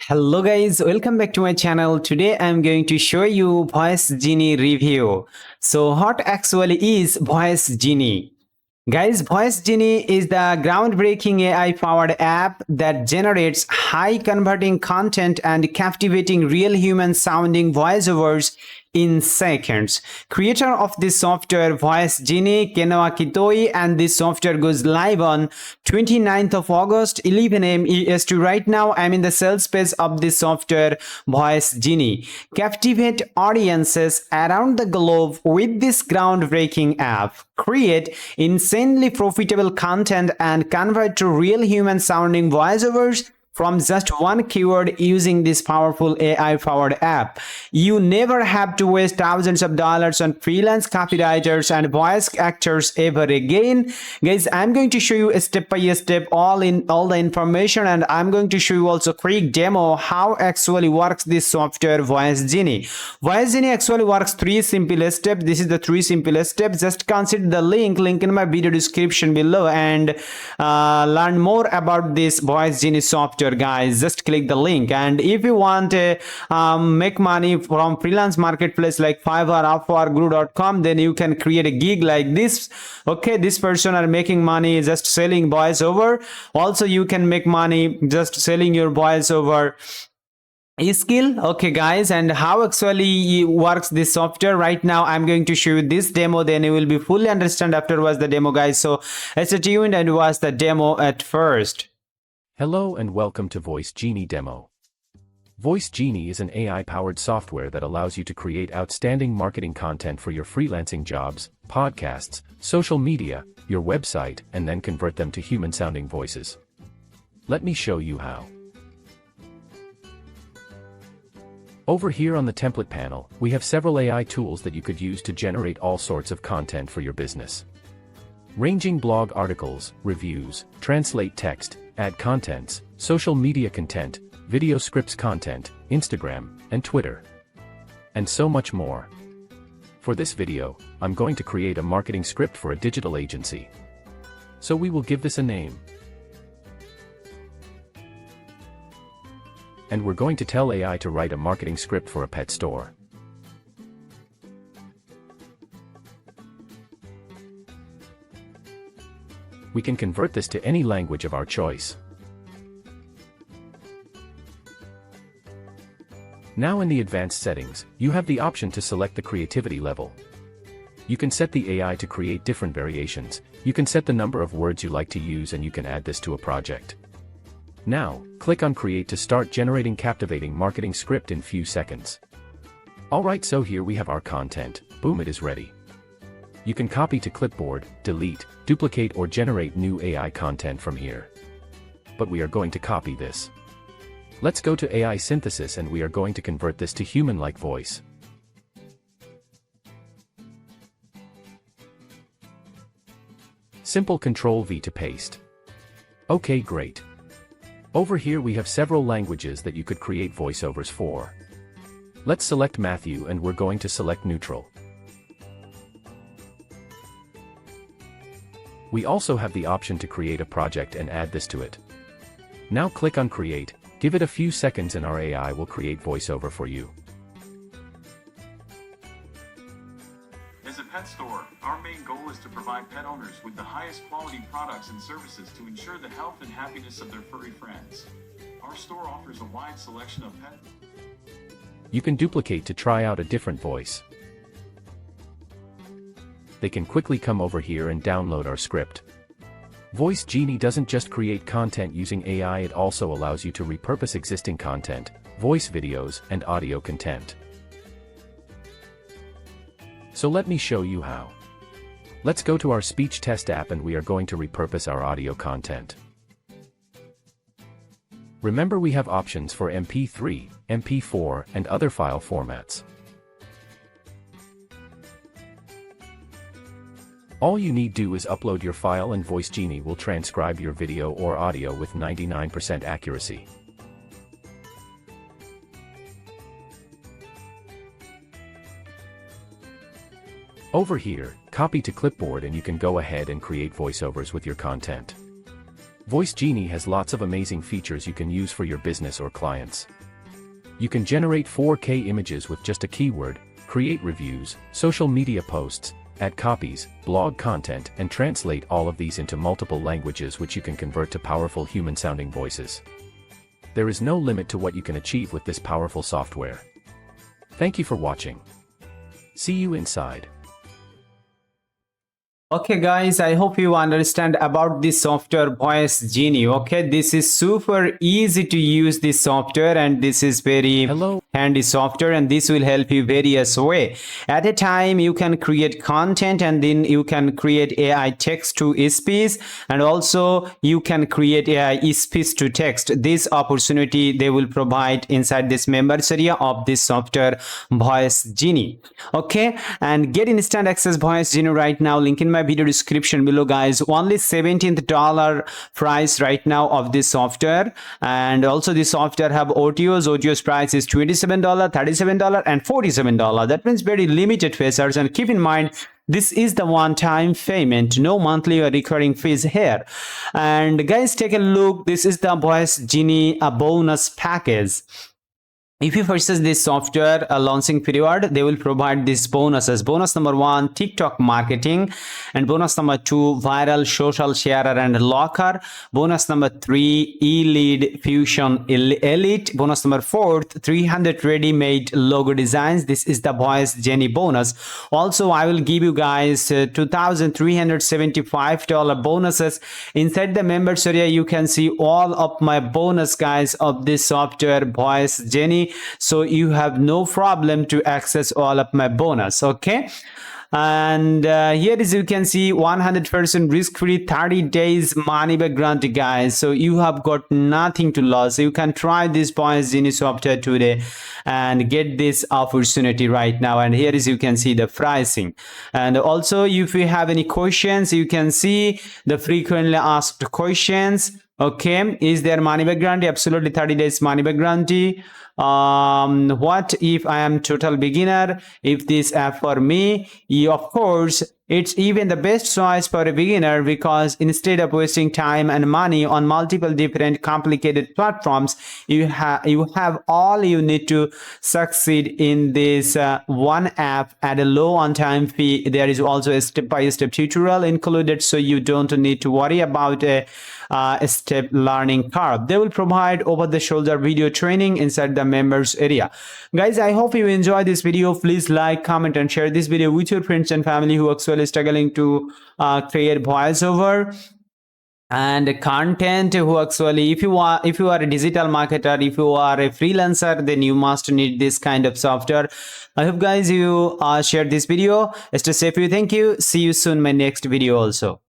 Hello guys, welcome back to my channel. Today I'm going to show you VoiceGenie review. So what actually is VoiceGenie? Guys, VoiceGenie is the groundbreaking AI-powered app that generates high-converting content and captivating real human-sounding voiceovers in seconds. Creator of this software, VoiceGenie, Kenoa Kitoi, and this software goes live on 29th of August, 11 a.m. EST. Right now, I'm in the sales page of this software, VoiceGenie. Captivate audiences around the globe with this groundbreaking app. Create insanely profitable content and convert to real human-sounding voiceovers from just one keyword using this powerful AI-powered app. You never have to waste thousands of dollars on freelance copywriters and voice actors ever again. Guys, I'm going to show you step by step all the information, and I'm going to show you also quick demo how actually works this software VoiceGenie. VoiceGenie actually works three simple steps. This is the three simple steps. Just consider the link in my video description below and learn more about this VoiceGenie software. Guys, just click the link. And if you want to make money from freelance marketplace like Fiverr, Upwork, Guru.com, then you can create a gig like this. Okay, this person are making money just selling voiceover. Also, you can make money just selling your voiceover skill. Okay guys, and how actually works this software right now, I'm going to show you this demo, then you will be fully understand afterwards the demo, guys. So stay tuned and watch the demo at first. Hello and welcome to VoiceGenie demo. VoiceGenie is an AI-powered software that allows you to create outstanding marketing content for your freelancing jobs, podcasts, social media, your website, and then convert them to human-sounding voices. Let me show you how. Over here on the template panel, we have several AI tools that you could use to generate all sorts of content for your business. Ranging blog articles, reviews, translate text, add contents, social media content, video scripts content, Instagram, and Twitter. And so much more. For this video, I'm going to create a marketing script for a digital agency. So we will give this a name. And we're going to tell AI to write a marketing script for a pet store. We can convert this to any language of our choice. Now in the advanced settings, you have the option to select the creativity level. You can set the AI to create different variations. You can set the number of words you like to use, and you can add this to a project. Now, click on Create to start generating captivating marketing script in few seconds. Alright, so here we have our content. Boom, it is ready. You can copy to clipboard, delete, duplicate, or generate new AI content from here. But we are going to copy this. Let's go to AI synthesis, and we are going to convert this to human-like voice. Simple Ctrl-V to paste. Okay, great. Over here we have several languages that you could create voiceovers for. Let's select Matthew, and we're going to select neutral. We also have the option to create a project and add this to it. Now click on Create, give it a few seconds, and our AI will create voiceover for you. As a pet store, our main goal is to provide pet owners with the highest quality products and services to ensure the health and happiness of their furry friends. Our store offers a wide selection of pet. You can duplicate to try out a different voice. They can quickly come over here and download our script. VoiceGenie doesn't just create content using AI, it also allows you to repurpose existing content, voice videos, and audio content. So let me show you how. Let's go to our speech test app, and we are going to repurpose our audio content. Remember, we have options for MP3, MP4, and other file formats. All you need to do is upload your file, and VoiceGenie will transcribe your video or audio with 99% accuracy. Over here, copy to clipboard, and you can go ahead and create voiceovers with your content. VoiceGenie has lots of amazing features you can use for your business or clients. You can generate 4K images with just a keyword, create reviews, social media posts, add copies, blog content, and translate all of these into multiple languages which you can convert to powerful human-sounding voices. There is no limit to what you can achieve with this powerful software. Thank you for watching. See you inside. Okay guys, I hope you understand about this software VoiceGenie. Okay, this is super easy to use this software, and this is very Hello. handy software, and this will help you various way. At a time you can create content, and then you can create AI text to speech, and also you can create AI speech to text. This opportunity they will provide inside this members area of this software VoiceGenie. Okay, and get instant access VoiceGenie right now, link in my video description below guys. Only $17 price right now of this software, and also this software have OTO's price is $27, $37, and $47. That means very limited features, and keep in mind this is the one-time payment, no monthly or recurring fees here. And guys, take a look, this is the VoiceGenie bonus package. If you purchase this software launching period, they will provide these bonuses. Bonus number 1, TikTok marketing, and bonus number 2, viral social sharer and locker. Bonus number 3, e-lead fusion elite. Bonus number 4, 300 ready-made logo designs. This is the VoiceGenie bonus. Also, I will give you guys $2,375 bonuses. Inside the members area, you can see all of my bonus guys of this software VoiceGenie. So you have no problem to access all of my bonus. Okay, and here is you can see 100% risk-free 30 days money back guarantee guys. So you have got nothing to lose. You can try this VoiceGenie software today and get this opportunity right now. And here is you can see the pricing, and also if you have any questions, you can see the frequently asked questions. Okay, is there money back guarantee? Absolutely, 30 days money back guarantee. What if I am total beginner? If this app for me? Of course, it's even the best choice for a beginner, because instead of wasting time and money on multiple different complicated platforms, you have all you need to succeed in this one app at a low on-time fee. There is also a step-by-step tutorial included, so you don't need to worry about a step learning curve. They will provide over-the-shoulder video training inside the members area. Guys, I hope you enjoy this video. Please like, comment, and share this video with your friends and family who actually struggling to create voiceover and content, who actually, if you are a digital marketer, if you are a freelancer, then you must need this kind of software. I hope guys you share this video. Stay safe. Thank you. See you soon in my next video also.